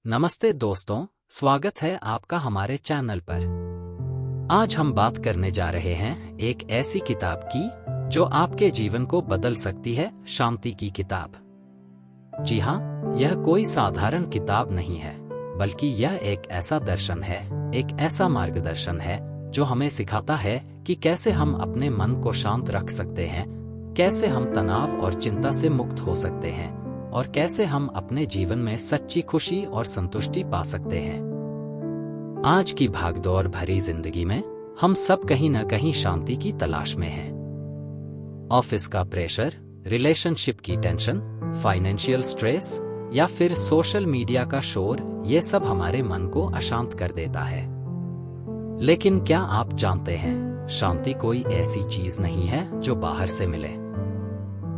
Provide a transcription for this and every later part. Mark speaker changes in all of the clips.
Speaker 1: नमस्ते दोस्तों, स्वागत है आपका हमारे चैनल पर। आज हम बात करने जा रहे हैं एक ऐसी किताब की जो आपके जीवन को बदल सकती है, शांति की किताब। जी हाँ, यह कोई साधारण किताब नहीं है, बल्कि यह एक ऐसा दर्शन है, एक ऐसा मार्गदर्शन है जो हमें सिखाता है कि कैसे हम अपने मन को शांत रख सकते हैं, कैसे हम तनाव और चिंता से मुक्त हो सकते हैं और कैसे हम अपने जीवन में सच्ची खुशी और संतुष्टि पा सकते हैं। आज की भागदौड़ भरी जिंदगी में हम सब कहीं न कहीं शांति की तलाश में हैं। ऑफिस का प्रेशर, रिलेशनशिप की टेंशन, फाइनेंशियल स्ट्रेस या फिर सोशल मीडिया का शोर, ये सब हमारे मन को अशांत कर देता है। लेकिन क्या आप जानते हैं, शांति कोई ऐसी चीज नहीं है जो बाहर से मिले।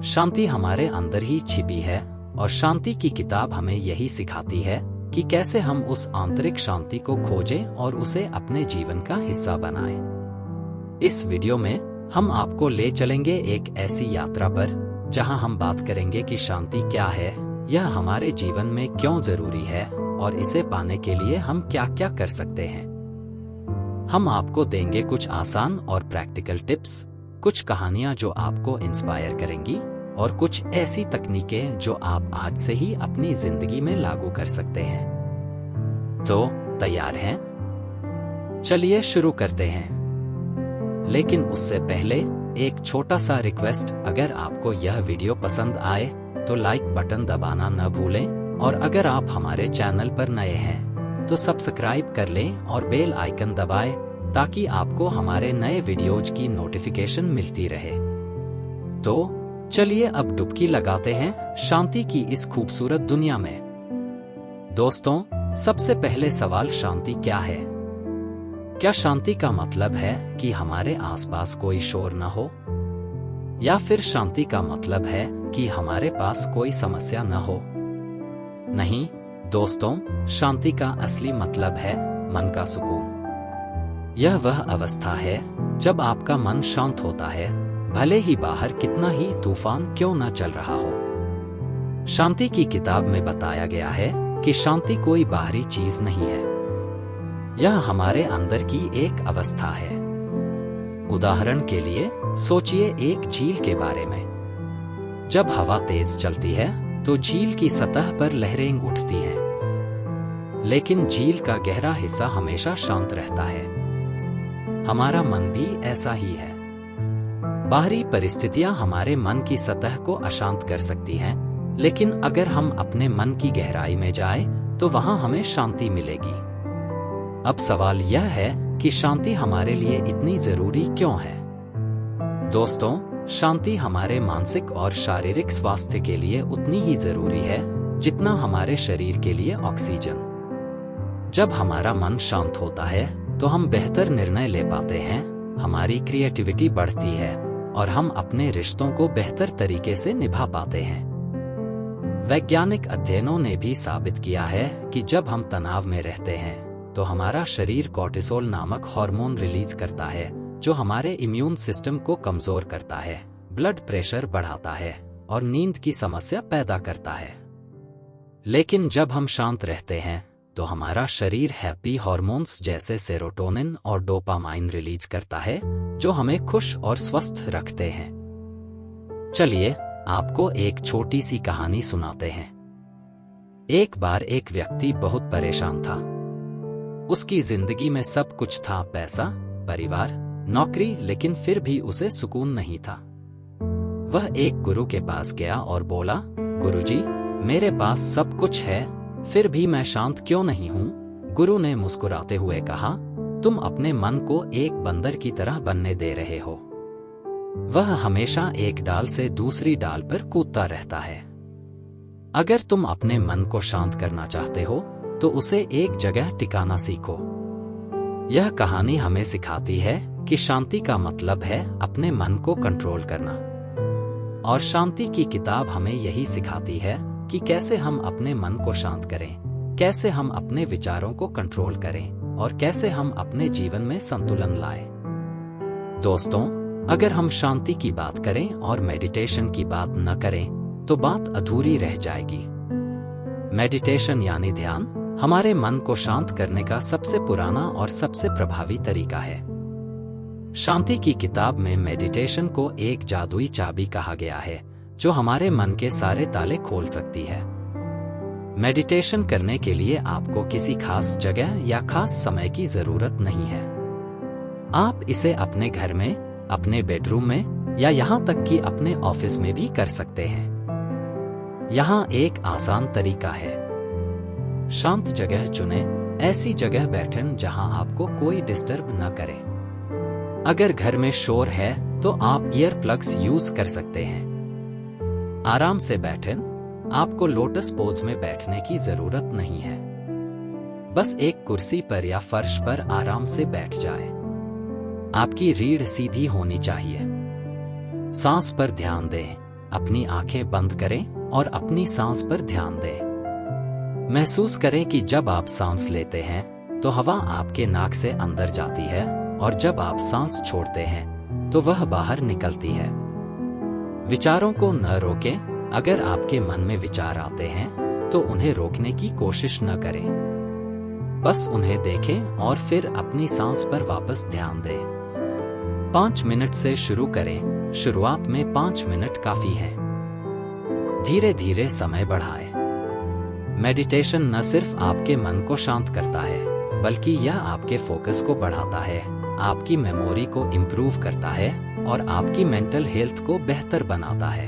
Speaker 1: शांति हमारे अंदर ही छिपी है और शांति की किताब हमें यही सिखाती है कि कैसे हम उस आंतरिक शांति को खोजें और उसे अपने जीवन का हिस्सा बनाएं। इस वीडियो में हम आपको ले चलेंगे एक ऐसी यात्रा पर जहां हम बात करेंगे कि शांति क्या है, यह हमारे जीवन में क्यों जरूरी है और इसे पाने के लिए हम क्या-क्या कर सकते हैं। हम आपको देंगे कुछ आसान और प्रैक्टिकल टिप्स, कुछ कहानियां जो आपको इंस्पायर करेंगी और कुछ ऐसी तकनीकें जो आप आज से ही अपनी जिंदगी में लागू कर सकते हैं। तो तैयार हैं? चलिए शुरू करते हैं। लेकिन उससे पहले एक छोटा सा रिक्वेस्ट, अगर आपको यह वीडियो पसंद आए तो लाइक बटन दबाना न भूलें और अगर आप हमारे चैनल पर नए हैं तो सब्सक्राइब कर लें और बेल आइकन दबाएं ताकि आपको हमारे नए वीडियोज की नोटिफिकेशन मिलती रहे। तो चलिए अब डुबकी लगाते हैं शांति की इस खूबसूरत दुनिया में। दोस्तों, सबसे पहले सवाल, शांति क्या है? क्या शांति का मतलब है कि हमारे आसपास कोई शोर न हो? या फिर शांति का मतलब है कि हमारे पास कोई समस्या न हो? नहीं दोस्तों, शांति का असली मतलब है मन का सुकून। यह वह अवस्था है जब आपका मन शांत होता है, भले ही बाहर कितना ही तूफान क्यों न चल रहा हो। शांति की किताब में बताया गया है कि शांति कोई बाहरी चीज नहीं है, यह हमारे अंदर की एक अवस्था है। उदाहरण के लिए सोचिए एक झील के बारे में। जब हवा तेज चलती है तो झील की सतह पर लहरें उठती हैं, लेकिन झील का गहरा हिस्सा हमेशा शांत रहता है। हमारा मन भी ऐसा ही है। बाहरी परिस्थितियां हमारे मन की सतह को अशांत कर सकती हैं, लेकिन अगर हम अपने मन की गहराई में जाएं, तो वहां हमें शांति मिलेगी। अब सवाल यह है कि शांति हमारे लिए इतनी जरूरी क्यों है? दोस्तों, शांति हमारे मानसिक और शारीरिक स्वास्थ्य के लिए उतनी ही जरूरी है जितना हमारे शरीर के लिए ऑक्सीजन। जब हमारा मन शांत होता है तो हम बेहतर निर्णय ले पाते हैं, हमारी क्रिएटिविटी बढ़ती है और हम अपने रिश्तों को बेहतर तरीके से निभा पाते हैं। वैज्ञानिक अध्ययनों ने भी साबित किया है कि जब हम तनाव में रहते हैं तो हमारा शरीर कॉर्टिसोल नामक हार्मोन रिलीज करता है, जो हमारे इम्यून सिस्टम को कमजोर करता है, ब्लड प्रेशर बढ़ाता है और नींद की समस्या पैदा करता है। लेकिन जब हम शांत रहते हैं तो हमारा शरीर हैप्पी हार्मोन्स जैसे सेरोटोनिन और डोपामाइन रिलीज करता है, जो हमें खुश और स्वस्थ रखते हैं। चलिए आपको एक छोटी सी कहानी सुनाते हैं। एक बार एक व्यक्ति बहुत परेशान था। उसकी जिंदगी में सब कुछ था, पैसा, परिवार, नौकरी, लेकिन फिर भी उसे सुकून नहीं था। वह एक गुरु के पास गया और बोला, गुरुजी, मेरे पास सब कुछ है, फिर भी मैं शांत क्यों नहीं हूं? गुरु ने मुस्कुराते हुए कहा, तुम अपने मन को एक बंदर की तरह बनने दे रहे हो। वह हमेशा एक डाल से दूसरी डाल पर कूदता रहता है। अगर तुम अपने मन को शांत करना चाहते हो तो उसे एक जगह टिकाना सीखो। यह कहानी हमें सिखाती है कि शांति का मतलब है अपने मन को कंट्रोल करना। और शांति की किताब हमें यही सिखाती है कि कैसे हम अपने मन को शांत करें, कैसे हम अपने विचारों को कंट्रोल करें और कैसे हम अपने जीवन में संतुलन लाएं। दोस्तों, अगर हम शांति की बात करें और मेडिटेशन की बात न करें तो बात अधूरी रह जाएगी। मेडिटेशन यानी ध्यान हमारे मन को शांत करने का सबसे पुराना और सबसे प्रभावी तरीका है। शांति की किताब में मेडिटेशन को एक जादुई चाबी कहा गया है जो हमारे मन के सारे ताले खोल सकती है। मेडिटेशन करने के लिए आपको किसी खास जगह या खास समय की जरूरत नहीं है। आप इसे अपने घर में, अपने बेडरूम में या यहां तक कि अपने ऑफिस में भी कर सकते हैं। यहां एक आसान तरीका है। शांत जगह चुनें, ऐसी जगह बैठें जहां आपको कोई डिस्टर्ब न करे। अगर घर में शोर है तो आप ईयर प्लग्स यूज कर सकते हैं। आराम से बैठें, आपको लोटस पोज में बैठने की जरूरत नहीं है। बस एक कुर्सी पर या फर्श पर आराम से बैठ जाए। आपकी रीढ़ सीधी होनी चाहिए। सांस पर ध्यान दें, अपनी आंखें बंद करें और अपनी सांस पर ध्यान दें। महसूस करें कि जब आप सांस लेते हैं तो हवा आपके नाक से अंदर जाती है और जब आप सांस छोड़ते हैं तो वह बाहर निकलती है। विचारों को न रोकें। अगर आपके मन में विचार आते हैं तो उन्हें रोकने की कोशिश न करें। बस उन्हें देखें और फिर अपनी सांस पर वापस ध्यान दें। 5 मिनट से शुरू करें। शुरुआत में 5 मिनट काफी है। धीरे धीरे समय बढ़ाएं। मेडिटेशन न सिर्फ आपके मन को शांत करता है बल्कि यह आपके फोकस को बढ़ाता है, आपकी मेमोरी को इम्प्रूव करता है और आपकी मेंटल हेल्थ को बेहतर बनाता है।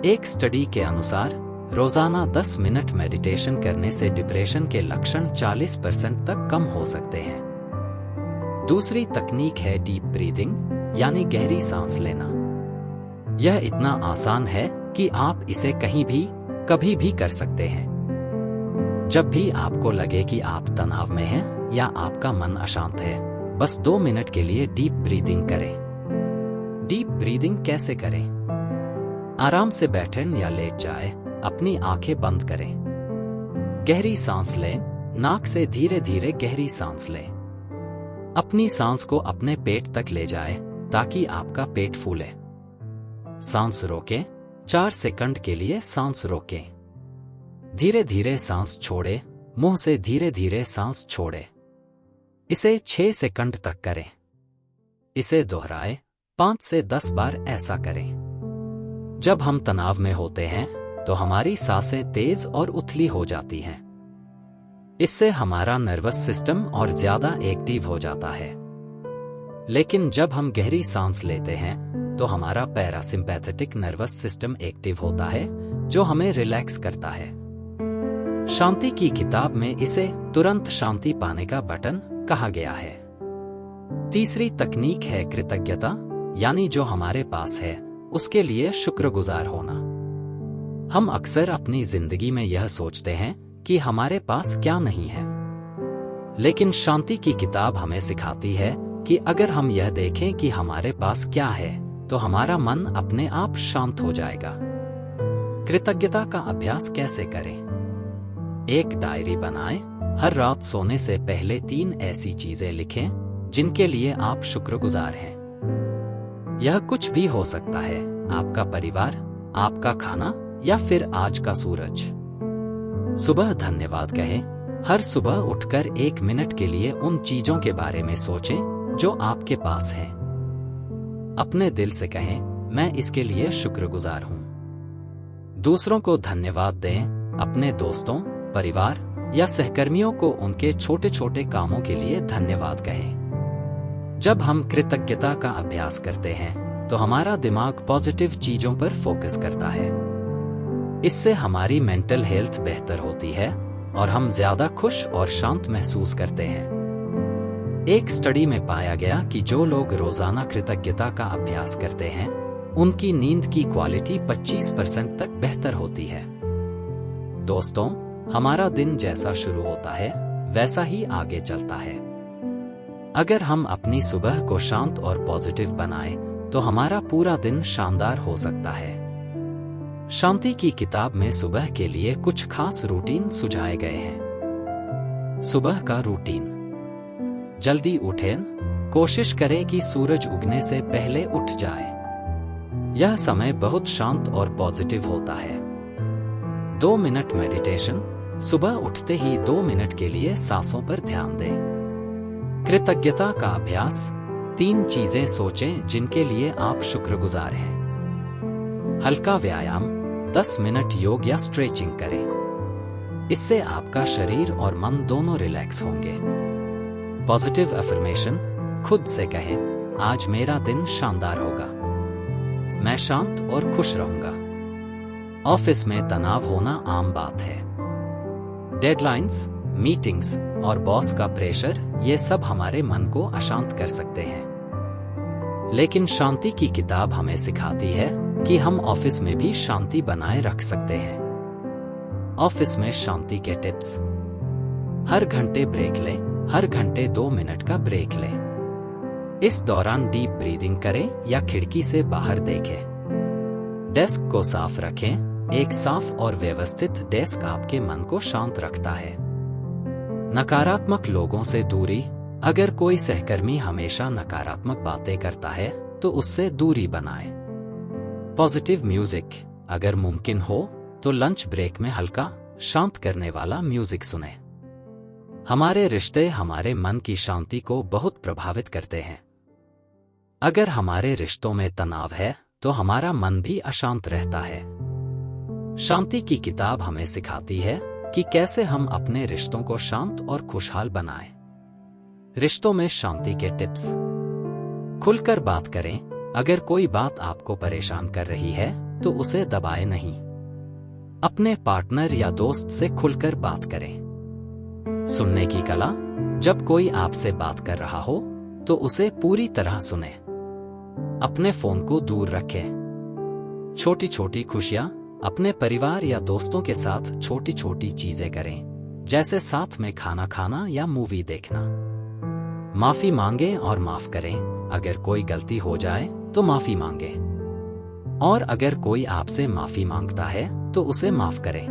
Speaker 1: एक स्टडी के अनुसार रोजाना 10 मिनट मेडिटेशन करने से डिप्रेशन के लक्षण 40% तक कम हो सकते हैं। दूसरी तकनीक है डीप ब्रीदिंग, यानी गहरी सांस लेना। यह इतना आसान है कि आप इसे कहीं भी, कभी भी कर सकते हैं। जब भी आपको लगे कि आप तनाव में हैं या आपका मन अशांत है, बस 2 मिनट के लिए डीप ब्रीदिंग करें। डीप ब्रीदिंग कैसे करें? आराम से बैठें या लेट जाएं, अपनी आंखें बंद करें। गहरी सांस लें, नाक से धीरे धीरे गहरी सांस लें। अपनी सांस को अपने पेट तक ले जाएं ताकि आपका पेट फूले। सांस रोकें, 4 सेकंड के लिए सांस रोकें। धीरे धीरे सांस छोड़ें, मुंह से धीरे धीरे सांस छोड़ें। इसे 6 सेकंड तक करें। इसे दोहराएं, 5 से 10 बार ऐसा करें। जब हम तनाव में होते हैं तो हमारी सांसें तेज और उथली हो जाती हैं। इससे हमारा नर्वस सिस्टम और ज्यादा एक्टिव हो जाता है। लेकिन जब हम गहरी सांस लेते हैं तो हमारा पैरासिम्पैथेटिक नर्वस सिस्टम एक्टिव होता है जो हमें रिलैक्स करता है। शांति की किताब में इसे तुरंत शांति पाने का बटन कहा गया है। तीसरी तकनीक है कृतज्ञता, यानी जो हमारे पास है उसके लिए शुक्रगुजार होना। हम अक्सर अपनी जिंदगी में यह सोचते हैं कि हमारे पास क्या नहीं है, लेकिन शांति की किताब हमें सिखाती है कि अगर हम यह देखें कि हमारे पास क्या है तो हमारा मन अपने आप शांत हो जाएगा। कृतज्ञता का अभ्यास कैसे करें? एक डायरी बनाएं। हर रात सोने से पहले 3 ऐसी चीजें लिखें जिनके लिए आप शुक्रगुजार हैं। यह कुछ भी हो सकता है, आपका परिवार, आपका खाना या फिर आज का सूरज। सुबह धन्यवाद कहें। हर सुबह उठकर 1 मिनट के लिए उन चीजों के बारे में सोचें जो आपके पास हैं। अपने दिल से कहें, मैं इसके लिए शुक्रगुजार हूं। दूसरों को धन्यवाद दें। अपने दोस्तों, परिवार या सहकर्मियों को उनके छोटे छोटे कामों के लिए धन्यवाद कहें। जब हम कृतज्ञता का अभ्यास करते हैं तो हमारा दिमाग पॉजिटिव चीजों पर फोकस करता है। इससे हमारी मेंटल हेल्थ बेहतर होती है और हम ज्यादा खुश और शांत महसूस करते हैं। एक स्टडी में पाया गया कि जो लोग रोजाना कृतज्ञता का अभ्यास करते हैं उनकी नींद की क्वालिटी 25% तक बेहतर होती है। दोस्तों, हमारा दिन जैसा शुरू होता है वैसा ही आगे चलता है। अगर हम अपनी सुबह को शांत और पॉजिटिव बनाएं तो हमारा पूरा दिन शानदार हो सकता है। शांति की किताब में सुबह के लिए कुछ खास रूटीन सुझाए गए हैं। सुबह का रूटीन। जल्दी उठें। कोशिश करें कि सूरज उगने से पहले उठ जाए। यह समय बहुत शांत और पॉजिटिव होता है। 2 मिनट मेडिटेशन। सुबह उठते ही 2 मिनट के लिए सांसों पर ध्यान दें। कृतज्ञता का अभ्यास। 3 चीजें सोचें जिनके लिए आप शुक्रगुजार हैं। हल्का व्यायाम, 10 मिनट योग या स्ट्रेचिंग करें। इससे आपका शरीर और मन दोनों रिलैक्स होंगे। पॉजिटिव अफर्मेशन, खुद से कहें, आज मेरा दिन शानदार होगा। मैं शांत और खुश रहूंगा। ऑफिस में तनाव होना आम बात है। डेडलाइंस, मीटिंग्स और बॉस का प्रेशर, ये सब हमारे मन को अशांत कर सकते हैं। लेकिन शांति की किताब हमें सिखाती है कि हम ऑफिस में भी शांति बनाए रख सकते हैं। ऑफिस में शांति के टिप्स। हर घंटे ब्रेक लें, हर घंटे 2 मिनट का ब्रेक लें। इस दौरान डीप ब्रीदिंग करें या खिड़की से बाहर देखें। डेस्क को साफ रखें। एक साफ और व्यवस्थित डेस्क आपके मन को शांत रखता है। नकारात्मक लोगों से दूरी। अगर कोई सहकर्मी हमेशा नकारात्मक बातें करता है तो उससे दूरी बनाएं। Positive music. अगर मुमकिन हो तो लंच ब्रेक में हल्का, शांत करने वाला म्यूजिक सुनें। हमारे रिश्ते हमारे मन की शांति को बहुत प्रभावित करते हैं। अगर हमारे रिश्तों में तनाव है तो हमारा मन भी अशांत रहता है। शांति की किताब हमें सिखाती है कि कैसे हम अपने रिश्तों को शांत और खुशहाल बनाएं। रिश्तों में शांति के टिप्स। खुलकर बात करें। अगर कोई बात आपको परेशान कर रही है तो उसे दबाए नहीं। अपने पार्टनर या दोस्त से खुलकर बात करें। सुनने की कला। जब कोई आपसे बात कर रहा हो तो उसे पूरी तरह सुने। अपने फोन को दूर रखें। छोटी छोटी खुशियां। अपने परिवार या दोस्तों के साथ छोटी छोटी चीजें करें, जैसे साथ में खाना खाना या मूवी देखना। माफी मांगे और माफ करें। अगर कोई गलती हो जाए तो माफी मांगे, और अगर कोई आपसे माफी मांगता है तो उसे माफ करें।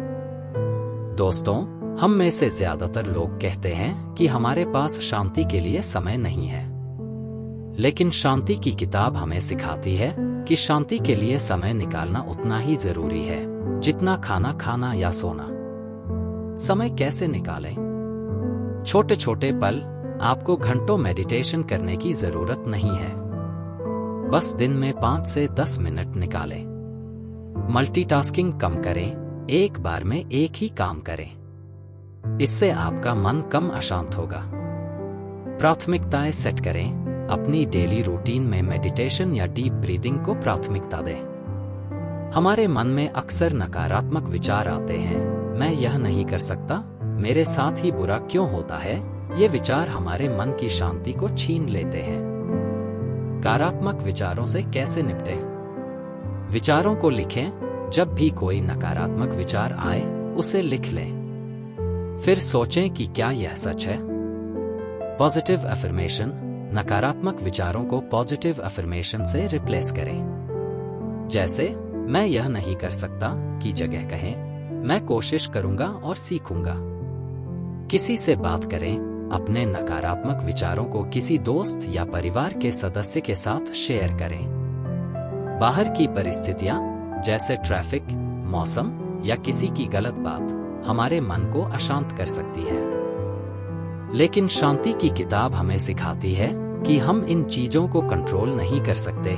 Speaker 1: दोस्तों, हम में से ज्यादातर लोग कहते हैं कि हमारे पास शांति के लिए समय नहीं है। लेकिन शांति की किताब हमें सिखाती है कि शांति के लिए समय निकालना उतना ही जरूरी है जितना खाना खाना या सोना। समय कैसे निकालें? छोटे छोटे पल। आपको घंटों मेडिटेशन करने की जरूरत नहीं है। बस दिन में 5 से 10 मिनट निकालें। मल्टीटास्किंग कम करें। एक बार में एक ही काम करें। इससे आपका मन कम अशांत होगा। प्राथमिकताएं सेट करें। अपनी डेली रूटीन में मेडिटेशन या डीप ब्रीदिंग को प्राथमिकता दें। हमारे मन में अक्सर नकारात्मक विचार आते हैं। मैं यह नहीं कर सकता, मेरे साथ ही बुरा क्यों होता है। ये विचार हमारे मन की शांति को छीन लेते हैं। नकारात्मक विचारों से कैसे निपटें? विचारों को लिखें। जब भी कोई नकारात्मक विचार आए उसे लिख लें। फिर सोचें कि क्या यह सच है। Positive affirmation. नकारात्मक विचारों को पॉजिटिव अफर्मेशन से रिप्लेस करें। जैसे, मैं यह नहीं कर सकता की जगह कहें, मैं कोशिश करूंगा और सीखूंगा। किसी से बात करें। अपने नकारात्मक विचारों को किसी दोस्त या परिवार के सदस्य के साथ शेयर करें। बाहर की परिस्थितियां, जैसे ट्रैफिक, मौसम या किसी की गलत बात, हमारे मन को अशांत कर सकती है। लेकिन शांति की किताब हमें सिखाती है कि हम इन चीजों को कंट्रोल नहीं कर सकते,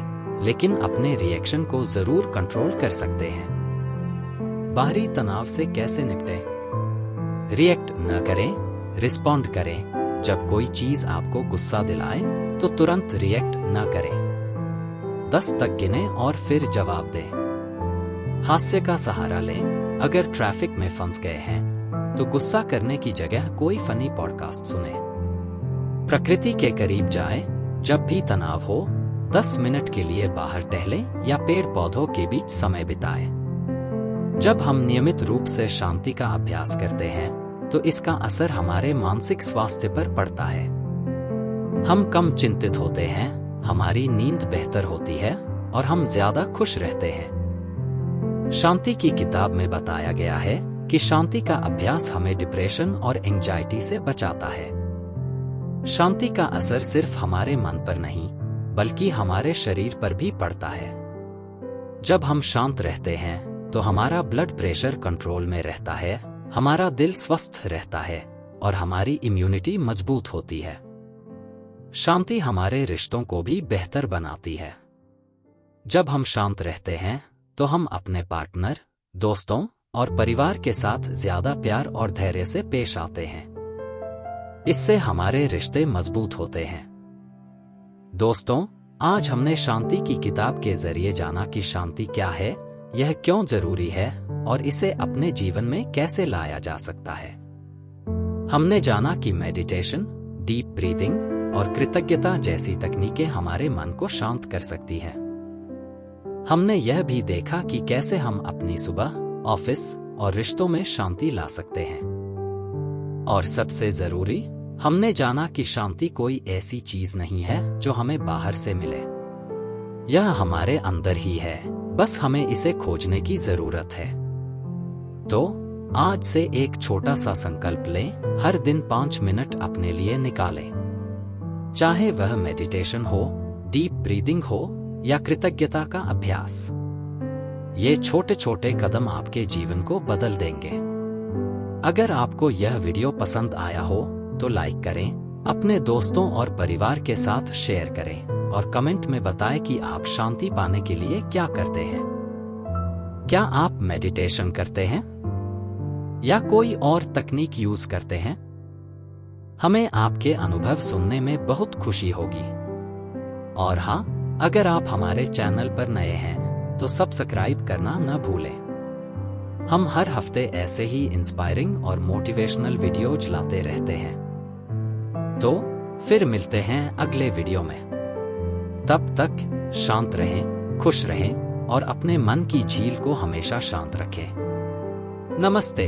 Speaker 1: लेकिन अपने रिएक्शन को जरूर कंट्रोल कर सकते हैं। बाहरी तनाव से कैसे निपटें? रिएक्ट न करें, रिस्पॉन्ड करें। जब कोई चीज आपको गुस्सा दिलाए तो तुरंत रिएक्ट न करें। 10 तक गिनें और फिर जवाब दें। हास्य का सहारा लें। अगर ट्रैफिक में फंस गए हैं तो गुस्सा करने की जगह कोई फनी पॉडकास्ट सुने। प्रकृति के करीब जाएं। जब भी तनाव हो, 10 मिनट के लिए बाहर टहलें या पेड़ पौधों के बीच समय बिताएं। जब हम नियमित रूप से शांति का अभ्यास करते हैं तो इसका असर हमारे मानसिक स्वास्थ्य पर पड़ता है। हम कम चिंतित होते हैं, हमारी नींद बेहतर होती है और हम ज्यादा खुश रहते हैं। शांति की किताब में बताया गया है कि शांति का अभ्यास हमें डिप्रेशन और एंजाइटी से बचाता है। शांति का असर सिर्फ हमारे मन पर नहीं, बल्कि हमारे शरीर पर भी पड़ता है। जब हम शांत रहते हैं तो हमारा ब्लड प्रेशर कंट्रोल में रहता है हमारा दिल स्वस्थ रहता है और हमारी इम्यूनिटी मजबूत होती है। शांति हमारे रिश्तों को भी बेहतर बनाती है। जब हम शांत रहते हैं तो हम अपने पार्टनर, दोस्तों और परिवार के साथ ज्यादा प्यार और धैर्य से पेश आते हैं। इससे हमारे रिश्ते मजबूत होते हैं। दोस्तों, आज हमने शांति की किताब के जरिए जाना कि शांति क्या है, यह क्यों जरूरी है और इसे अपने जीवन में कैसे लाया जा सकता है। हमने जाना कि मेडिटेशन, डीप ब्रीदिंग और कृतज्ञता जैसी तकनीकें हमारे मन को शांत कर सकती हैं। हमने यह भी देखा कि कैसे हम अपनी सुबह, ऑफिस और रिश्तों में शांति ला सकते हैं। और सबसे जरूरी, हमने जाना कि शांति कोई ऐसी चीज नहीं है जो हमें बाहर से मिले। यह हमारे अंदर ही है, बस हमें इसे खोजने की जरूरत है। तो आज से एक छोटा सा संकल्प लें, हर दिन 5 मिनट अपने लिए निकालें। चाहे वह मेडिटेशन हो, डीप ब्रीदिंग हो या कृतज्ञता का अभ्यास। ये छोटे छोटे कदम आपके जीवन को बदल देंगे। अगर आपको यह वीडियो पसंद आया हो तो लाइक करें, अपने दोस्तों और परिवार के साथ शेयर करें और कमेंट में बताएं कि आप शांति पाने के लिए क्या करते हैं। क्या आप मेडिटेशन करते हैं या कोई और तकनीक यूज करते हैं? हमें आपके अनुभव सुनने में बहुत खुशी होगी। और हाँ, अगर आप हमारे चैनल पर नए हैं तो सब्सक्राइब करना न भूलें। हम हर हफ्ते ऐसे ही इंस्पायरिंग और मोटिवेशनल वीडियोज लाते रहते हैं। तो फिर मिलते हैं अगले वीडियो में। तब तक शांत रहें, खुश रहें और अपने मन की झील को हमेशा शांत रखें। नमस्ते।